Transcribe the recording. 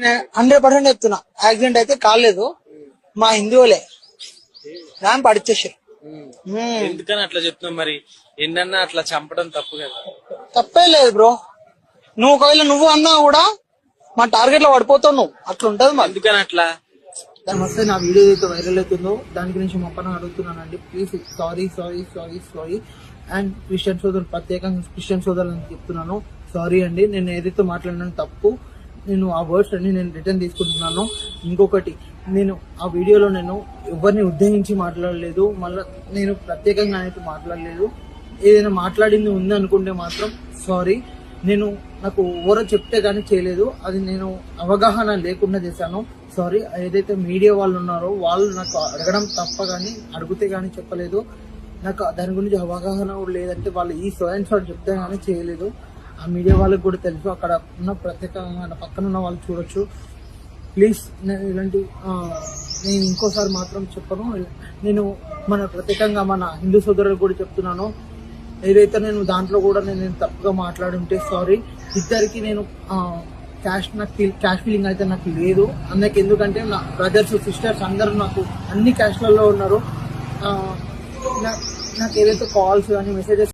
100% చెప్తున్నా, యాక్సిడెంట్ అయితే కాలేదు, మా హిందువులే ర్యాంప్ అడిచేసారు. ఎందుకని అట్లా చెప్తున్నావు? మరి ఎన్నన్నా అట్లా చంపడం తప్పు కదా. తప్పే లేదు బ్రో, నువ్వు ఒకవేళ నువ్వు అన్నా కూడా మా టార్గెట్ లో పడిపోతావు నువ్వు, అట్లా ఉంటది మరి. ఎందుకని అట్లా? నమస్తే, నా వీడియో అయితే వైరల్ అవుతుందో దాని గురించి మొక్కన అడుగుతున్నానండి. Please sorry. అండ్ క్రిస్టియన్ సోదరులు, ప్రత్యేకంగా క్రిస్టియన్ సోదరులు చెప్తున్నాను, సారీ అండి. నేను ఏదైతే మాట్లాడినా తప్పు, నేను ఆ వర్డ్స్ అన్ని నేను రిటర్న్ తీసుకుంటున్నాను. ఇంకొకటి, నేను ఆ వీడియోలో నేను ఎవరిని ఉద్దేశించి మాట్లాడలేదు, మళ్ళీ నేను ప్రత్యేకంగా అయితే మాట్లాడలేదు. ఏదైనా మాట్లాడింది ఉంది అనుకుంటే మాత్రం సారీ. నేను నాకు ఎవరో చెప్తే కానీ చేయలేదు, అది నేను అవగాహన లేకుండా చేశాను, సారీ. ఏదైతే మీడియా వాళ్ళు ఉన్నారో వాళ్ళు నాకు అడగడం తప్ప కానీ అడిగితే కానీ చెప్పలేదు. నాకు దాని గురించి అవగాహన కూడా లేదంటే వాళ్ళు ఈ సోయన్ షాట్ చెప్తే కానీ చేయలేదు. ఆ మీడియా వాళ్ళకి కూడా తెలుసు, అక్కడ ఉన్న ప్రత్యేకంగా పక్కన ఉన్న వాళ్ళు చూడొచ్చు. ప్లీజ్ ఇలాంటి నేను ఇంకోసారి మాత్రం చెప్పను. నేను ప్రత్యేకంగా మన హిందూ సోదరులకు కూడా చెప్తున్నాను, ఏదైతే నేను దాంట్లో కూడా నేను తప్పుగా మాట్లాడుంటే సారీ. ఇద్దరికి నేను క్యాష్ ఫీలింగ్ అయితే నాకు లేదు అందుకే, ఎందుకంటే నా బ్రదర్స్ సిస్టర్స్ అందరూ నాకు అన్ని క్యాష్లలో ఉన్నారు. నాకు ఏదైతే కాల్స్ కానీ మెసేజెస్